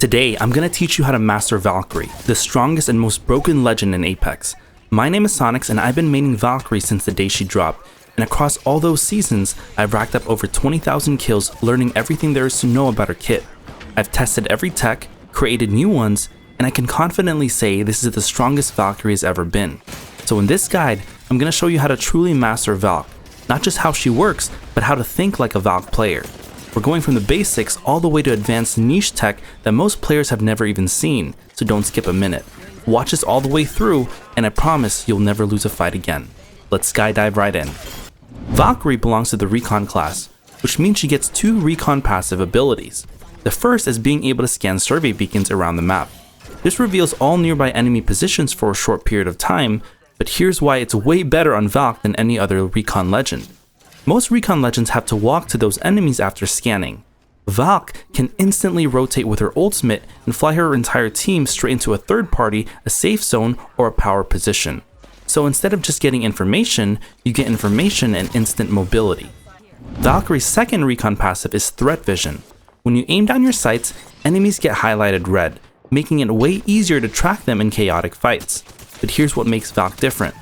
Today, I'm going to teach you how to master Valkyrie, the strongest and most broken legend in Apex. My name is Sonyx and I've been maining Valkyrie since the day she dropped, and across all those seasons, I've racked up over 20,000 kills learning everything there is to know about her kit. I've tested every tech, created new ones, and I can confidently say this is the strongest Valkyrie has ever been. So in this guide, I'm going to show you how to truly master Valk, not just how she works, but how to think like a Valk player. We're going from the basics all the way to advanced niche tech that most players have never even seen, so don't skip a minute. Watch this all the way through, and I promise you'll never lose a fight again. Let's skydive right in. Valkyrie belongs to the Recon class, which means she gets two Recon passive abilities. The first is being able to scan survey beacons around the map. This reveals all nearby enemy positions for a short period of time, but here's why it's way better on Valk than any other Recon legend. Most Recon legends have to walk to those enemies after scanning. Valk can instantly rotate with her ultimate and fly her entire team straight into a third party, a safe zone, or a power position. So instead of just getting information, you get information and instant mobility. Valkyrie's second Recon passive is Threat Vision. When you aim down your sights, enemies get highlighted red, making it way easier to track them in chaotic fights. But here's what makes Valk different.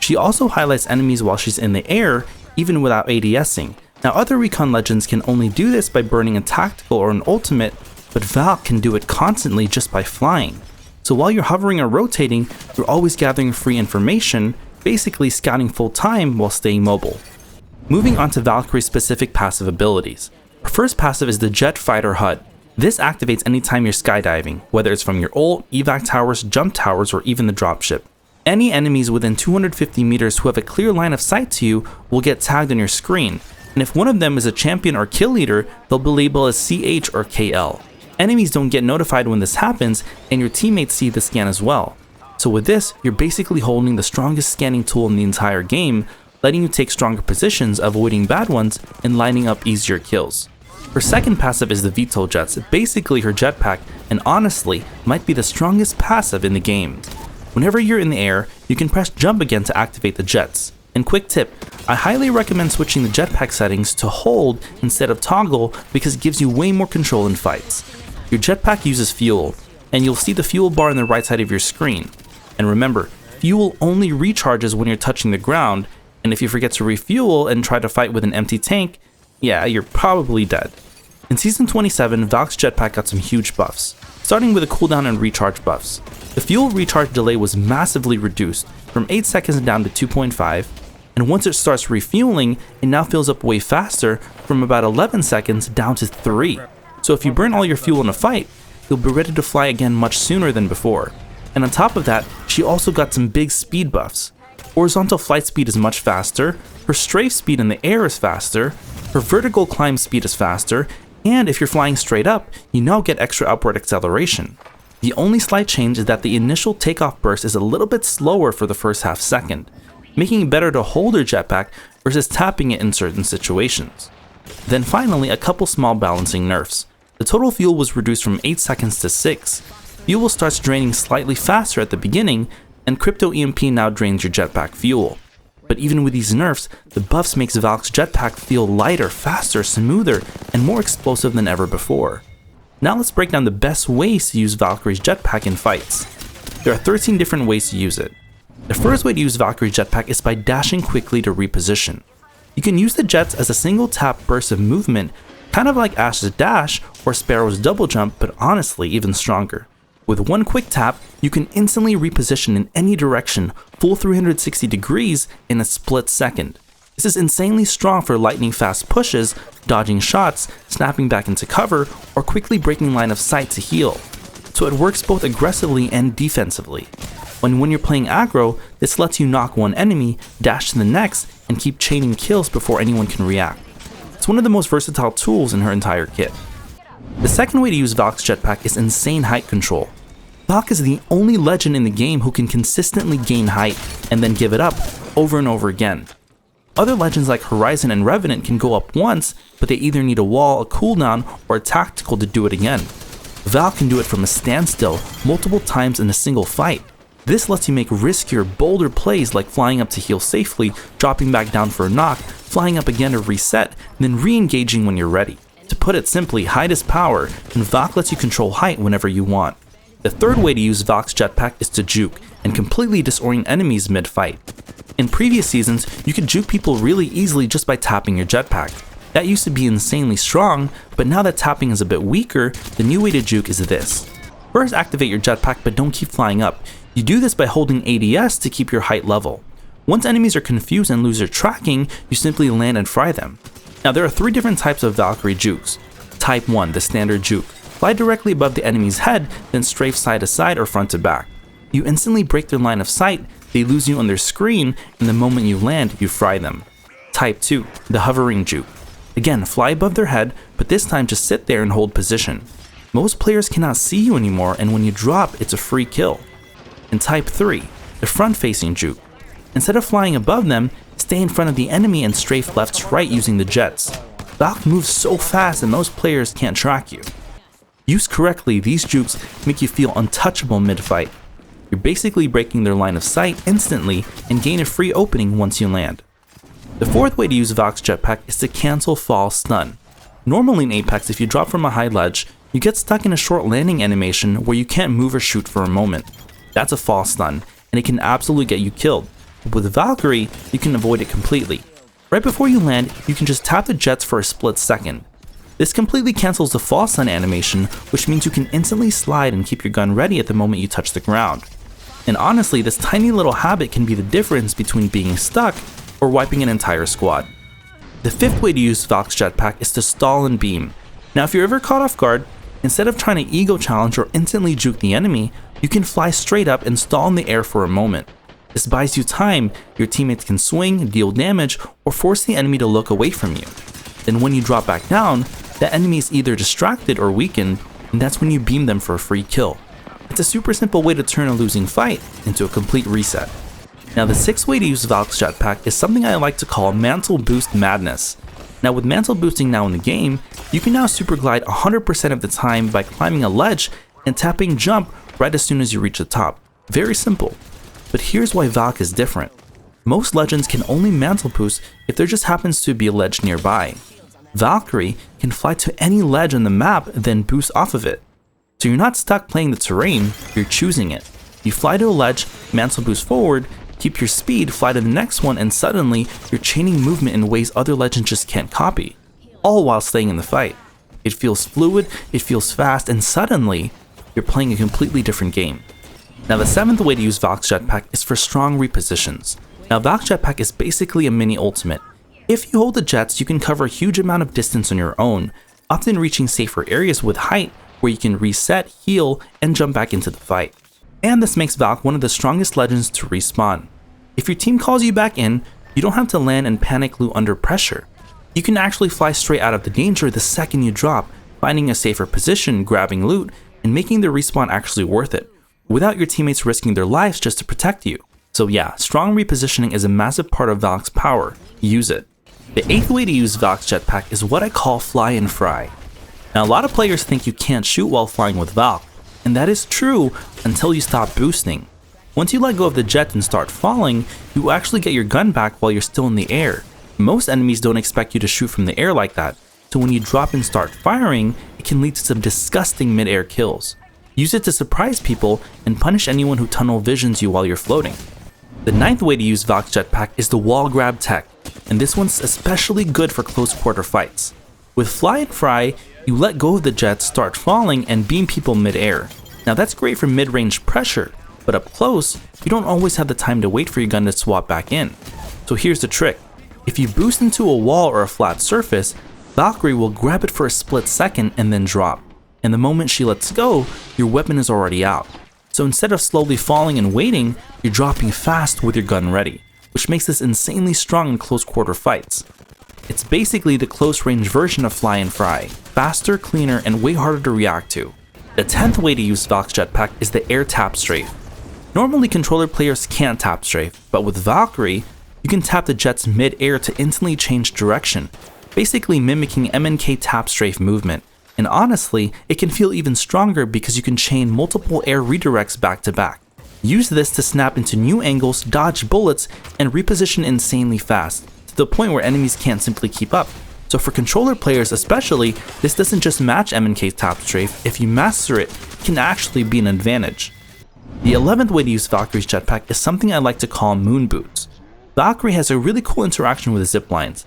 She also highlights enemies while she's in the air, even without ADSing. Now other Recon legends can only do this by burning a tactical or an ultimate, but Valk can do it constantly just by flying. So while you're hovering or rotating, you're always gathering free information, basically scouting full time while staying mobile. Moving on to Valkyrie's specific passive abilities. Her first passive is the Jet Fighter HUD. This activates anytime you're skydiving, whether it's from your ult, evac towers, jump towers, or even the dropship. Any enemies within 250 meters who have a clear line of sight to you will get tagged on your screen, and if one of them is a champion or kill leader, they'll be labeled as CH or KL. Enemies don't get notified when this happens, and your teammates see the scan as well. So with this, you're basically holding the strongest scanning tool in the entire game, letting you take stronger positions, avoiding bad ones, and lining up easier kills. Her second passive is the VTOL Jets, basically her jetpack, and honestly, might be the strongest passive in the game. Whenever you're in the air, you can press jump again to activate the jets. And quick tip, I highly recommend switching the jetpack settings to hold instead of toggle because it gives you way more control in fights. Your jetpack uses fuel, and you'll see the fuel bar on the right side of your screen. And remember, fuel only recharges when you're touching the ground, and if you forget to refuel and try to fight with an empty tank, yeah, you're probably dead. In Season 27, Valk's jetpack got some huge buffs, starting with a cooldown and recharge buffs. The fuel recharge delay was massively reduced, from 8 seconds down to 2.5, and once it starts refueling, it now fills up way faster, from about 11 seconds down to 3. So if you burn all your fuel in a fight, you'll be ready to fly again much sooner than before. And on top of that, she also got some big speed buffs. Horizontal flight speed is much faster, her strafe speed in the air is faster, her vertical climb speed is faster, and if you're flying straight up, you now get extra upward acceleration. The only slight change is that the initial takeoff burst is a little bit slower for the first half second, making it better to hold your jetpack versus tapping it in certain situations. Then finally, a couple small balancing nerfs. The total fuel was reduced from 8 seconds to 6. Fuel starts draining slightly faster at the beginning, and Crypto EMP now drains your jetpack fuel. But even with these nerfs, the buffs makes Valk's jetpack feel lighter, faster, smoother, and more explosive than ever before. Now let's break down the best ways to use Valkyrie's jetpack in fights. There are 13 different ways to use it. The first way to use Valkyrie's jetpack is by dashing quickly to reposition. You can use the jets as a single tap burst of movement, kind of like Ash's dash or Sparrow's double jump, but honestly even stronger. With one quick tap, you can instantly reposition in any direction, full 360 degrees in a split second. This is insanely strong for lightning fast pushes, dodging shots, snapping back into cover, or quickly breaking line of sight to heal. So it works both aggressively and defensively. When you're playing aggro, this lets you knock one enemy, dash to the next, and keep chaining kills before anyone can react. It's one of the most versatile tools in her entire kit. The second way to use Valk's jetpack is insane height control. Valk is the only legend in the game who can consistently gain height and then give it up over and over again. Other legends like Horizon and Revenant can go up once, but they either need a wall, a cooldown, or a tactical to do it again. Valk can do it from a standstill multiple times in a single fight. This lets you make riskier, bolder plays like flying up to heal safely, dropping back down for a knock, flying up again to reset, and then re-engaging when you're ready. To put it simply, height is power, and Valk lets you control height whenever you want. The third way to use Valk's jetpack is to juke, and completely disorient enemies mid-fight. In previous seasons, you could juke people really easily just by tapping your jetpack. That used to be insanely strong, but now that tapping is a bit weaker, the new way to juke is this. First, activate your jetpack, but don't keep flying up. You do this by holding ADS to keep your height level. Once enemies are confused and lose their tracking, you simply land and fry them. Now there are 3 different types of Valkyrie jukes. Type 1, the standard juke. Fly directly above the enemy's head, then strafe side to side or front to back. You instantly break their line of sight, they lose you on their screen, and the moment you land, you fry them. Type 2, the hovering juke. Again, fly above their head, but this time just sit there and hold position. Most players cannot see you anymore, and when you drop, it's a free kill. And Type 3, the front-facing juke. Instead of flying above them, stay in front of the enemy and strafe left to right using the jets. Valk moves so fast that most players can't track you. Used correctly, these jukes make you feel untouchable mid-fight. You're basically breaking their line of sight instantly and gain a free opening once you land. The fourth way to use Valk's jetpack is to cancel fall stun. Normally in Apex, if you drop from a high ledge, you get stuck in a short landing animation where you can't move or shoot for a moment. That's a fall stun, and it can absolutely get you killed. But with Valkyrie, you can avoid it completely. Right before you land, you can just tap the jets for a split second. This completely cancels the fall stun animation, which means you can instantly slide and keep your gun ready at the moment you touch the ground. And honestly, this tiny little habit can be the difference between being stuck or wiping an entire squad. The fifth way to use Valk's jetpack is to stall and beam. Now if you're ever caught off guard, instead of trying to ego challenge or instantly juke the enemy, you can fly straight up and stall in the air for a moment. This buys you time, your teammates can swing, deal damage, or force the enemy to look away from you. Then when you drop back down, the enemy is either distracted or weakened, and that's when you beam them for a free kill. It's a super simple way to turn a losing fight into a complete reset. Now the sixth way to use Valk's jetpack is something I like to call Mantle Boost Madness. Now with Mantle boosting now in the game, you can now super glide 100% of the time by climbing a ledge and tapping jump right as soon as you reach the top. Very simple. But here's why Valk is different. Most legends can only mantle boost if there just happens to be a ledge nearby. Valkyrie can fly to any ledge on the map then boost off of it. So you're not stuck playing the terrain, you're choosing it. You fly to a ledge, mantle boost forward, keep your speed, fly to the next one, and suddenly you're chaining movement in ways other legends just can't copy. All while staying in the fight. It feels fluid, it feels fast, and suddenly you're playing a completely different game. Now the seventh way to use Valk's jetpack is for strong repositions. Now Valk's jetpack is basically a mini ultimate. If you hold the jets, you can cover a huge amount of distance on your own, often reaching safer areas with height where you can reset, heal, and jump back into the fight. And this makes Valk one of the strongest legends to respawn. If your team calls you back in, you don't have to land and panic loot under pressure. You can actually fly straight out of the danger the second you drop, finding a safer position, grabbing loot, and making the respawn actually worth it, without your teammates risking their lives just to protect you. So yeah, strong repositioning is a massive part of Valk's power. Use it. The eighth way to use Valk's jetpack is what I call fly and fry. Now a lot of players think you can't shoot while flying with Valk, and that is true until you stop boosting. Once you let go of the jet and start falling, you will actually get your gun back while you're still in the air. Most enemies don't expect you to shoot from the air like that, so when you drop and start firing, it can lead to some disgusting mid-air kills. Use it to surprise people and punish anyone who tunnel visions you while you're floating. The ninth way to use Valk's jetpack is the wall grab tech, and this one's especially good for close quarter fights. With fly and fry, you let go of the jets, start falling, and beam people mid-air. Now that's great for mid-range pressure, but up close, you don't always have the time to wait for your gun to swap back in. So here's the trick. If you boost into a wall or a flat surface, Valkyrie will grab it for a split second and then drop. And the moment she lets go, your weapon is already out. So instead of slowly falling and waiting, you're dropping fast with your gun ready, which makes this insanely strong in close quarter fights. It's basically the close range version of fly and fry, faster, cleaner, and way harder to react to. The 10th way to use Valk's jetpack is the air tap strafe. Normally controller players can't tap strafe, but with Valkyrie, you can tap the jets mid-air to instantly change direction, basically mimicking MNK tap strafe movement. And honestly, it can feel even stronger because you can chain multiple air redirects back to back. Use this to snap into new angles, dodge bullets, and reposition insanely fast, to the point where enemies can't simply keep up. So for controller players especially, this doesn't just match M&K's tap strafe, if you master it, it can actually be an advantage. The 11th way to use Valkyrie's jetpack is something I like to call Moonboots. Valkyrie has a really cool interaction with ziplines.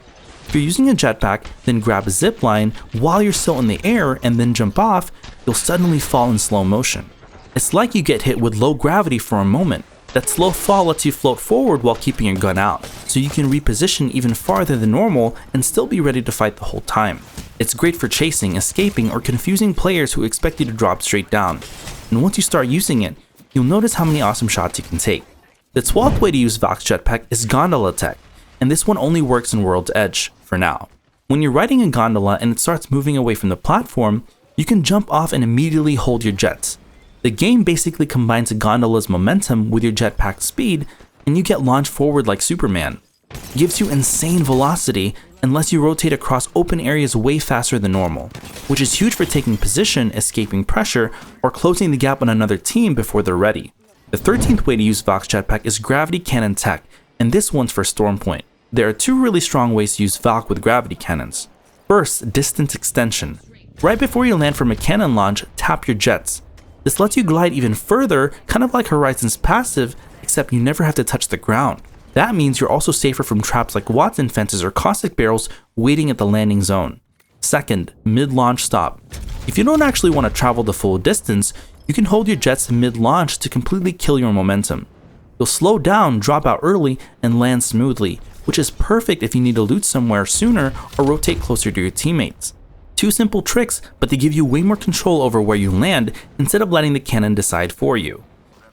If you're using a jetpack, then grab a zipline while you're still in the air and then jump off, you'll suddenly fall in slow motion. It's like you get hit with low gravity for a moment. That slow fall lets you float forward while keeping your gun out, so you can reposition even farther than normal and still be ready to fight the whole time. It's great for chasing, escaping, or confusing players who expect you to drop straight down. And once you start using it, you'll notice how many awesome shots you can take. The 12th way to use Valk's jetpack is Gondola tech, and this one only works in World's Edge, for now. When you're riding a gondola and it starts moving away from the platform, you can jump off and immediately hold your jets. The game basically combines a gondola's momentum with your jetpack's speed, and you get launched forward like Superman. It gives you insane velocity and lets you rotate across open areas way faster than normal, which is huge for taking position, escaping pressure, or closing the gap on another team before they're ready. The 13th way to use Valk's jetpack is Gravity Cannon tech, and this one's for Stormpoint. There are two really strong ways to use Valk with gravity cannons. First, distance extension. Right before you land from a cannon launch, tap your jets. This lets you glide even further, kind of like Horizon's passive, except you never have to touch the ground. That means you're also safer from traps like Watson fences or caustic barrels waiting at the landing zone. Second, mid-launch stop. If you don't actually want to travel the full distance, you can hold your jets mid-launch to completely kill your momentum. You'll slow down, drop out early, and land smoothly, which is perfect if you need to loot somewhere sooner or rotate closer to your teammates. Two simple tricks, but they give you way more control over where you land instead of letting the cannon decide for you.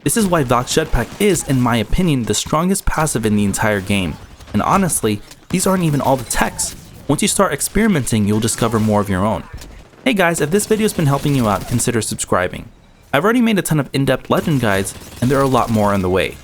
This is why Valk's jetpack is, in my opinion, the strongest passive in the entire game. And honestly, these aren't even all the techs. Once you start experimenting, you'll discover more of your own. Hey guys, if this video has been helping you out, consider subscribing. I've already made a ton of in-depth legend guides, and there are a lot more on the way.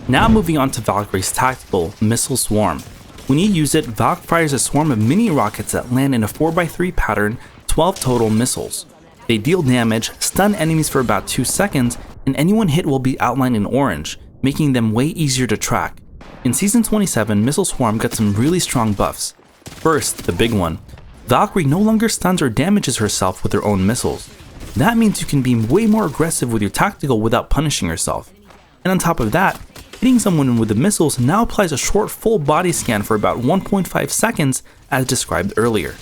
Now moving on to Valkyrie's tactical, Missile Swarm. When you use it, Valk fires a swarm of mini rockets that land in a 4x3 pattern, 12 total missiles. They deal damage, stun enemies for about 2 seconds, and anyone hit will be outlined in orange, making them way easier to track. In Season 27, Missile Swarm got some really strong buffs. First, the big one. Valkyrie no longer stuns or damages herself with her own missiles. That means you can be way more aggressive with your tactical without punishing yourself. And on top of that, hitting someone with the missiles now applies a short full body scan for about 1.5 seconds as described earlier.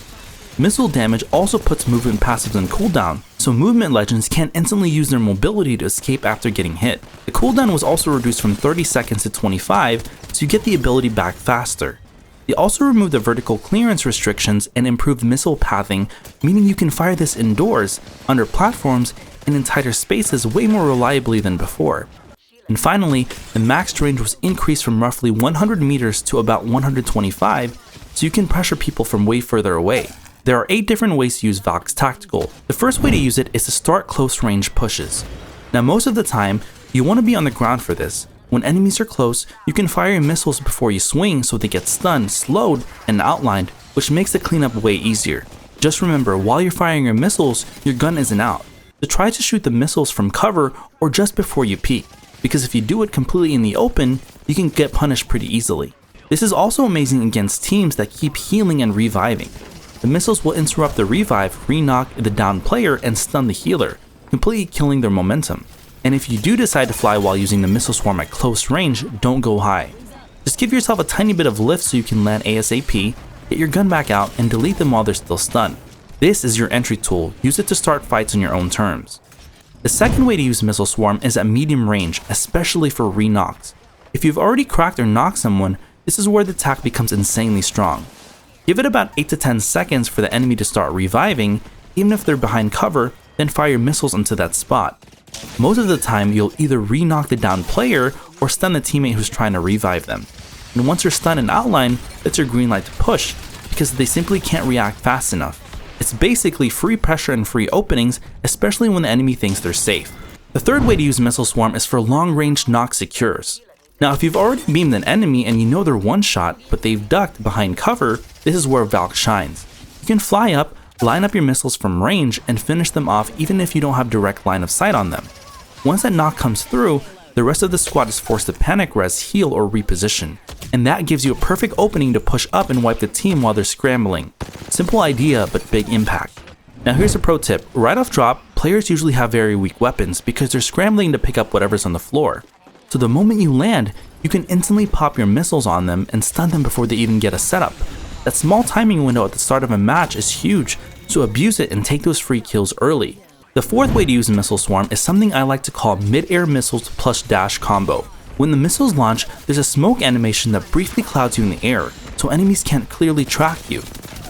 Missile damage also puts movement passives on cooldown, so movement legends can't instantly use their mobility to escape after getting hit. The cooldown was also reduced from 30 seconds to 25, so you get the ability back faster. They also removed the vertical clearance restrictions and improved missile pathing, meaning you can fire this indoors, under platforms, and in tighter spaces way more reliably than before. And finally, the max range was increased from roughly 100 meters to about 125, so you can pressure people from way further away. There are 8 different ways to use Valk's tactical. The first way to use it is to start close range pushes. Now most of the time, you want to be on the ground for this. When enemies are close, you can fire your missiles before you swing so they get stunned, slowed, and outlined, which makes the cleanup way easier. Just remember, while you're firing your missiles, your gun isn't out. So try to shoot the missiles from cover or just before you peek, because if you do it completely in the open, you can get punished pretty easily. This is also amazing against teams that keep healing and reviving. The missiles will interrupt the revive, re-knock the downed player, and stun the healer, completely killing their momentum. And if you do decide to fly while using the missile swarm at close range, don't go high. Just give yourself a tiny bit of lift so you can land ASAP, get your gun back out, and delete them while they're still stunned. This is your entry tool, use it to start fights on your own terms. The second way to use Missile Swarm is at medium range, especially for re-knocks. If you've already cracked or knocked someone, this is where the attack becomes insanely strong. Give it about 8 to 10 seconds for the enemy to start reviving, even if they're behind cover, then fire your missiles into that spot. Most of the time, you'll either re-knock the downed player or stun the teammate who's trying to revive them. And once you're stunned and outlined, that's your green light to push, because they simply can't react fast enough. It's basically free pressure and free openings, especially when the enemy thinks they're safe. The third way to use Missile Swarm is for long-range knock secures. Now, if you've already beamed an enemy and you know they're one-shot, but they've ducked behind cover, this is where Valk shines. You can fly up, line up your missiles from range, and finish them off even if you don't have direct line of sight on them. Once that knock comes through, the rest of the squad is forced to panic res, heal, or reposition, and that gives you a perfect opening to push up and wipe the team while they're scrambling. Simple idea, but big impact. Now here's a pro tip: right off drop, players usually have very weak weapons because they're scrambling to pick up whatever's on the floor. So the moment you land, you can instantly pop your missiles on them and stun them before they even get a setup. That small timing window at the start of a match is huge, so abuse it and take those free kills early. The fourth way to use a missile swarm is something I like to call mid-air missiles plus dash combo. When the missiles launch, there's a smoke animation that briefly clouds you in the air, so enemies can't clearly track you.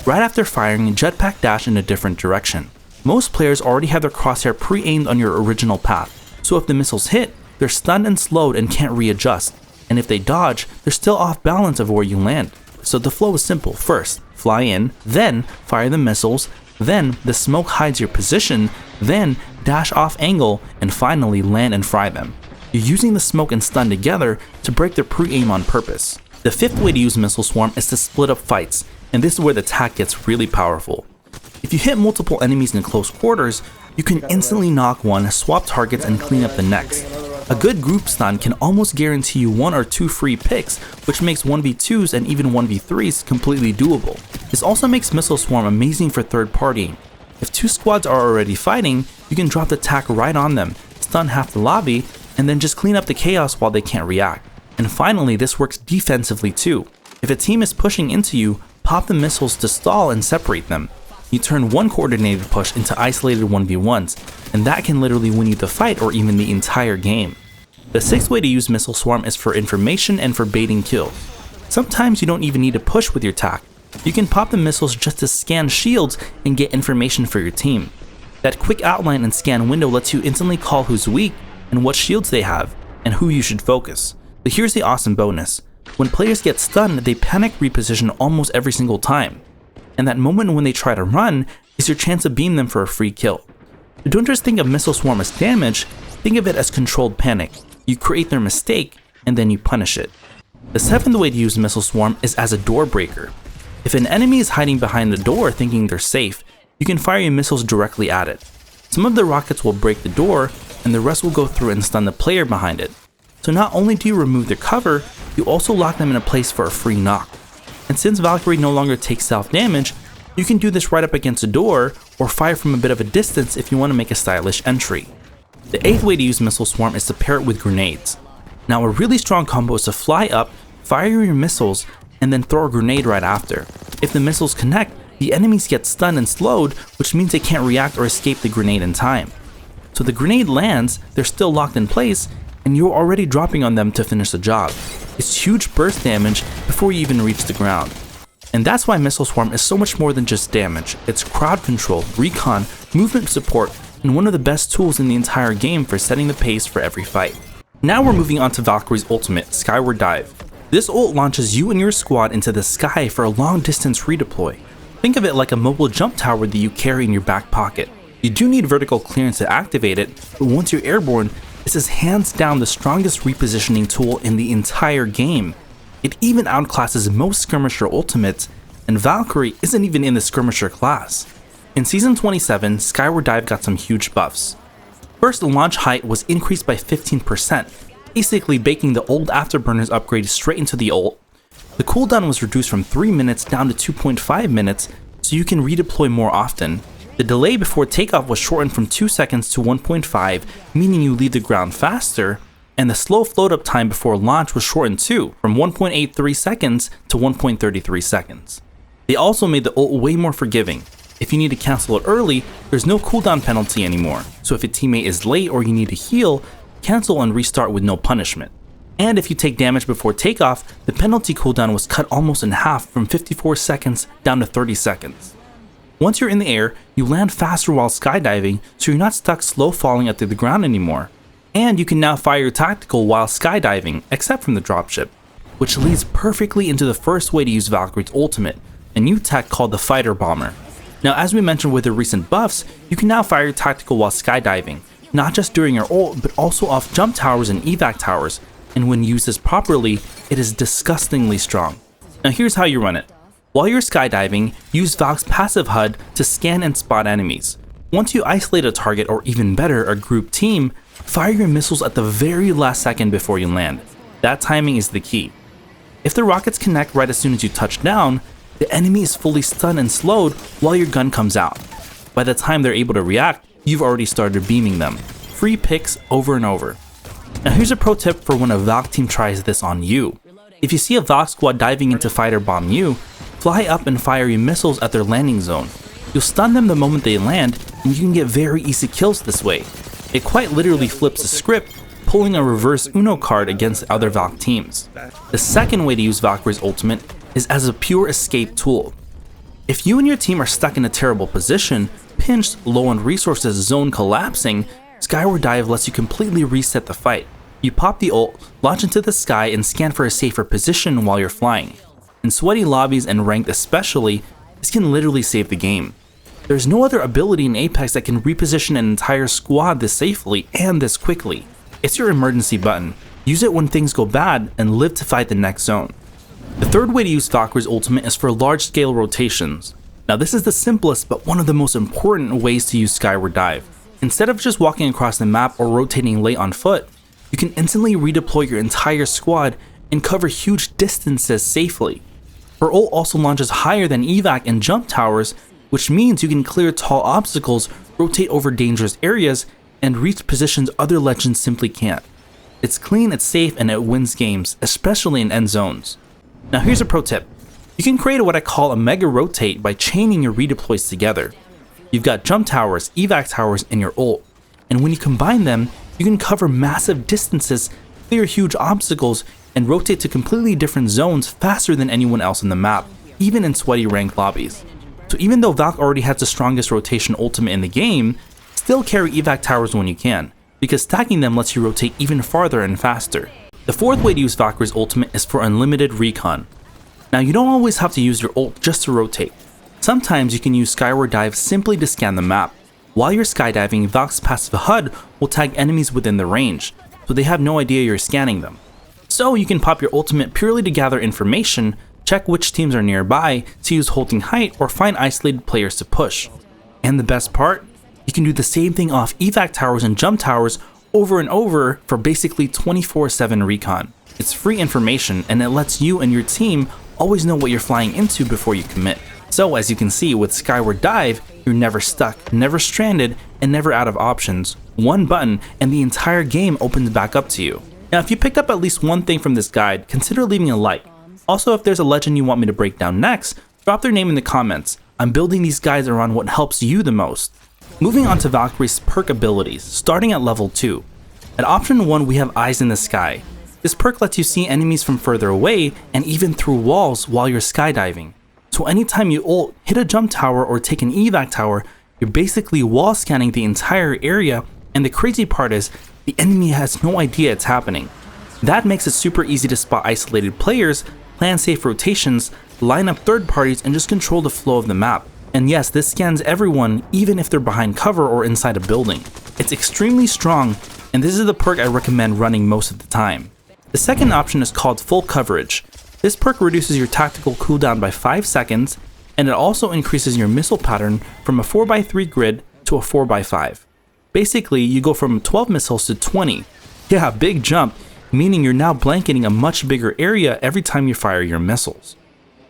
Right after firing, jetpack dash in a different direction. Most players already have their crosshair pre-aimed on your original path, so if the missiles hit, they're stunned and slowed and can't readjust, and if they dodge, they're still off balance of where you land. So the flow is simple: first, fly in, then fire the missiles, then the smoke hides your position, then dash off angle, and finally land and fry them. You're using the smoke and stun together to break their pre-aim on purpose. The fifth way to use Missile Swarm is to split up fights, and this is where the attack gets really powerful. If you hit multiple enemies in close quarters, you can instantly knock one, swap targets, and clean up the next. A good group stun can almost guarantee you 1 or 2 free picks, which makes 1v2s and even 1v3s completely doable. This also makes Missile Swarm amazing for third partying. If 2 squads are already fighting, you can drop the attack right on them, stun half the lobby, and then just clean up the chaos while they can't react. And finally, this works defensively too. If a team is pushing into you, pop the missiles to stall and separate them. You turn one coordinated push into isolated 1v1s, and that can literally win you the fight or even the entire game. The sixth way to use Missile Swarm is for information and for baiting kills. Sometimes you don't even need to push with your tac. You can pop the missiles just to scan shields and get information for your team. That quick outline and scan window lets you instantly call who's weak and what shields they have, and who you should focus. But here's the awesome bonus: when players get stunned, they panic reposition almost every single time. And that moment when they try to run is your chance to beam them for a free kill. So don't just think of Missile Swarm as damage, think of it as controlled panic. You create their mistake, and then you punish it. The seventh way to use Missile Swarm is as a door breaker. If an enemy is hiding behind the door thinking they're safe, you can fire your missiles directly at it. Some of the rockets will break the door, and the rest will go through and stun the player behind it. So not only do you remove their cover, you also lock them in a place for a free knock. And since Valkyrie no longer takes self-damage, you can do this right up against a door, or fire from a bit of a distance if you want to make a stylish entry. The eighth way to use Missile Swarm is to pair it with grenades. Now a really strong combo is to fly up, fire your missiles, and then throw a grenade right after. If the missiles connect, the enemies get stunned and slowed, which means they can't react or escape the grenade in time. So the grenade lands, they're still locked in place, and you're already dropping on them to finish the job. It's huge burst damage before you even reach the ground. And that's why Missile Swarm is so much more than just damage. It's crowd control, recon, movement support, and one of the best tools in the entire game for setting the pace for every fight. Now we're moving on to Valkyrie's ultimate, Skyward Dive. This ult launches you and your squad into the sky for a long distance redeploy. Think of it like a mobile jump tower that you carry in your back pocket. You do need vertical clearance to activate it, but once you're airborne, this is hands down the strongest repositioning tool in the entire game. It even outclasses most skirmisher ultimates, and Valkyrie isn't even in the skirmisher class. In Season 27, Skyward Dive got some huge buffs. First, the launch height was increased by 15%, basically baking the old Afterburners upgrade straight into the ult. The cooldown was reduced from 3 minutes down to 2.5 minutes, so you can redeploy more often. The delay before takeoff was shortened from 2 seconds to 1.5, meaning you leave the ground faster, and the slow float up time before launch was shortened too, from 1.83 seconds to 1.33 seconds. They also made the ult way more forgiving. If you need to cancel it early, there's no cooldown penalty anymore, so if a teammate is late or you need to heal, cancel and restart with no punishment. And if you take damage before takeoff, the penalty cooldown was cut almost in half, from 54 seconds down to 30 seconds. Once you're in the air, you land faster while skydiving, so you're not stuck slow falling at the ground anymore. And you can now fire your tactical while skydiving, except from the dropship, which leads perfectly into the first way to use Valkyrie's ultimate, a new tech called the Fighter Bomber. Now, as we mentioned with the recent buffs, you can now fire your tactical while skydiving, not just during your ult, but also off jump towers and evac towers, and when used as properly, it is disgustingly strong. Now here's how you run it. While you're skydiving, use Valk's passive HUD to scan and spot enemies. Once you isolate a target, or even better, a group team, Fire your missiles at the very last second before you land. That timing is the key. If the rockets connect right as soon as you touch down, the enemy is fully stunned and slowed while your gun comes out. By the time they're able to react, you've already started beaming them. Free picks over and over. Now here's a pro tip for when a Valk team tries this on you. If you see a Valk squad diving in to fighter bomb you, fly up and fire your missiles at their landing zone. You'll stun them the moment they land, and you can get very easy kills this way. It quite literally flips the script, pulling a reverse Uno card against other Valk teams. The second way to use Valkyrie's ultimate is as a pure escape tool. If you and your team are stuck in a terrible position, pinched, low on resources, zone collapsing, Skyward Dive lets you completely reset the fight. You pop the ult, launch into the sky, and scan for a safer position while you're flying. In sweaty lobbies and ranked especially, this can literally save the game. There's no other ability in Apex that can reposition an entire squad this safely and this quickly. It's your emergency button. Use it when things go bad and live to fight the next zone. The third way to use Valkyrie's ultimate is for large-scale rotations. Now this is the simplest but one of the most important ways to use Skyward Dive. Instead of just walking across the map or rotating late on foot, you can instantly redeploy your entire squad and cover huge distances safely. Her ult also launches higher than evac and jump towers, which means you can clear tall obstacles, rotate over dangerous areas, and reach positions other legends simply can't. It's clean, it's safe, and it wins games, especially in end zones. Now here's a pro tip. You can create what I call a mega rotate by chaining your redeploys together. You've got jump towers, evac towers, and your ult, and when you combine them, you can cover massive distances, clear huge obstacles, and rotate to completely different zones faster than anyone else on the map, even in sweaty ranked lobbies. So even though Valk already has the strongest rotation ultimate in the game, still carry evac towers when you can, because stacking them lets you rotate even farther and faster. The fourth way to use Valkyrie's ultimate is for unlimited recon. Now you don't always have to use your ult just to rotate. Sometimes you can use Skyward Dive simply to scan the map. While you're skydiving, Valk's passive HUD will tag enemies within the range, so they have no idea you're scanning them. So you can pop your ultimate purely to gather information, check which teams are nearby, to use holding height, or find isolated players to push. And the best part? You can do the same thing off evac towers and jump towers over and over for basically 24/7 recon. It's free information and it lets you and your team always know what you're flying into before you commit. So as you can see with Skyward Dive, you're never stuck, never stranded, and never out of options. One button and the entire game opens back up to you. Now if you picked up at least one thing from this guide, consider leaving a like. Also, if there's a legend you want me to break down next, drop their name in the comments. I'm building these guides around what helps you the most. Moving on to Valkyrie's perk abilities, starting at level 2. At option 1 we have Eyes in the Sky. This perk lets you see enemies from further away and even through walls while you're skydiving. So anytime you ult, hit a jump tower or take an evac tower, you're basically wall scanning the entire area, and the crazy part is, the enemy has no idea it's happening. That makes it super easy to spot isolated players, plan safe rotations, line up third parties, and just control the flow of the map. And yes, this scans everyone even if they're behind cover or inside a building. It's extremely strong, and this is the perk I recommend running most of the time. The second option is called Full Coverage. This perk reduces your tactical cooldown by 5 seconds, and it also increases your missile pattern from a 4x3 grid to a 4x5. Basically, you go from 12 missiles to 20. Yeah, big jump, meaning you're now blanketing a much bigger area every time you fire your missiles.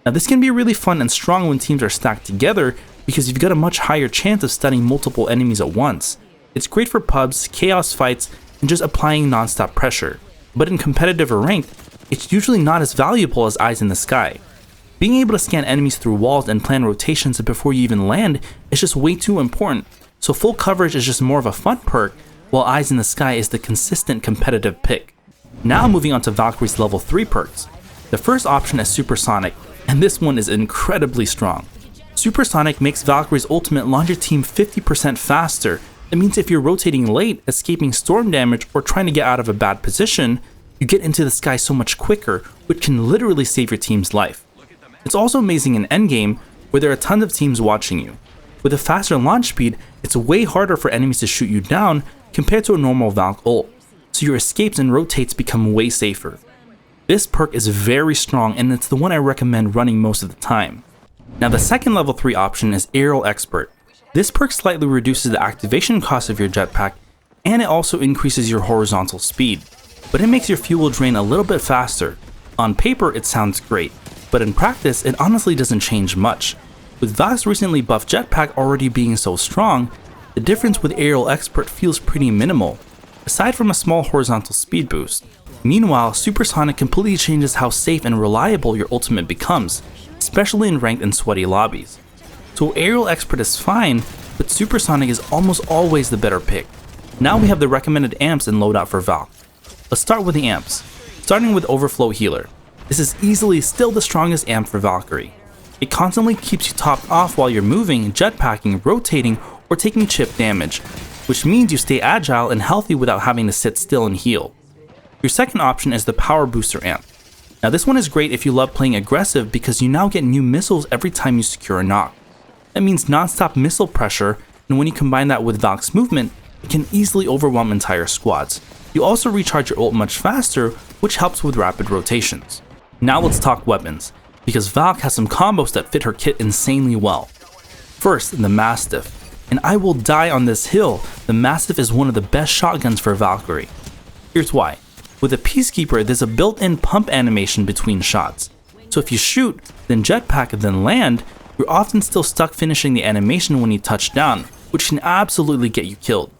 Now this can be really fun and strong when teams are stacked together because you've got a much higher chance of stunning multiple enemies at once. It's great for pubs, chaos fights, and just applying non-stop pressure. But in competitive or ranked, it's usually not as valuable as Eyes in the Sky. Being able to scan enemies through walls and plan rotations before you even land is just way too important, so Full Coverage is just more of a fun perk, while Eyes in the Sky is the consistent competitive pick. Now moving on to Valkyrie's level 3 perks. The first option is Supersonic, and this one is incredibly strong. Supersonic makes Valkyrie's ultimate launch your team 50% faster. It means if you're rotating late, escaping storm damage, or trying to get out of a bad position, you get into the sky so much quicker, which can literally save your team's life. It's also amazing in endgame, where there are tons of teams watching you. With a faster launch speed, it's way harder for enemies to shoot you down compared to a normal Valk ult, so your escapes and rotates become way safer. This perk is very strong, and it's the one I recommend running most of the time. Now the second level 3 option is Aerial Expert. This perk slightly reduces the activation cost of your jetpack and it also increases your horizontal speed, but it makes your fuel drain a little bit faster. On paper, it sounds great, but in practice, it honestly doesn't change much. With Valk's recently buffed jetpack already being so strong, the difference with Aerial Expert feels pretty minimal, aside from a small horizontal speed boost. Meanwhile, Supersonic completely changes how safe and reliable your ultimate becomes, especially in ranked and sweaty lobbies. So Aerial Expert is fine, but Supersonic is almost always the better pick. Now we have the recommended amps and loadout for Valk. Let's start with the amps, starting with Overflow Healer. This is easily still the strongest amp for Valkyrie. It constantly keeps you topped off while you're moving, jetpacking, rotating, or taking chip damage, which means you stay agile and healthy without having to sit still and heal. Your second option is the Power Booster amp. Now this one is great if you love playing aggressive because you now get new missiles every time you secure a knock. That means non-stop missile pressure, and when you combine that with Valk's movement, it can easily overwhelm entire squads. You also recharge your ult much faster, which helps with rapid rotations. Now let's talk weapons, because Valk has some combos that fit her kit insanely well. First, the Mastiff. And I will die on this hill, the Mastiff is one of the best shotguns for Valkyrie. Here's why. With a Peacekeeper, there's a built-in pump animation between shots. So if you shoot, then jetpack, then land, you're often still stuck finishing the animation when you touch down, which can absolutely get you killed.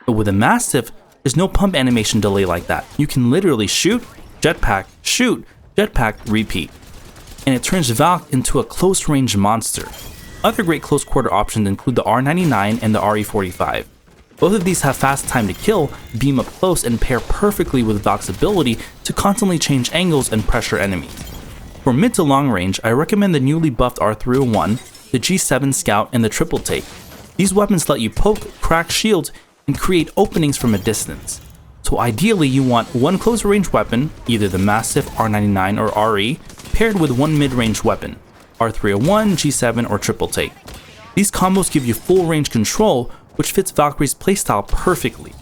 But with a Mastiff, there's no pump animation delay like that. You can literally shoot, jetpack, repeat. And it turns Valk into a close-range monster. Other great close-quarter options include the R99 and the RE45. Both of these have fast time to kill, beam up close, and pair perfectly with Valk's ability to constantly change angles and pressure enemies. For mid to long range, I recommend the newly buffed R301, the G7 Scout, and the Triple Take. These weapons let you poke, crack shields, and create openings from a distance. So ideally you want one close range weapon, either the Mastiff, R99, or RE, paired with one mid-range weapon, R301, G7, or Triple Take. These combos give you full range control, which fits Valkyrie's playstyle perfectly.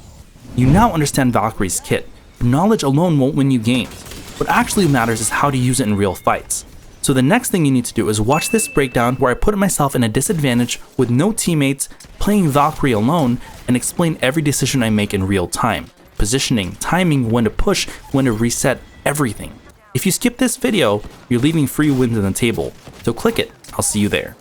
You now understand Valkyrie's kit, but knowledge alone won't win you games. What actually matters is how to use it in real fights. So the next thing you need to do is watch this breakdown where I put myself in a disadvantage with no teammates, playing Valkyrie alone, and explain every decision I make in real time. Positioning, timing, when to push, when to reset, everything. If you skip this video, you're leaving free wins on the table, so click it. I'll see you there.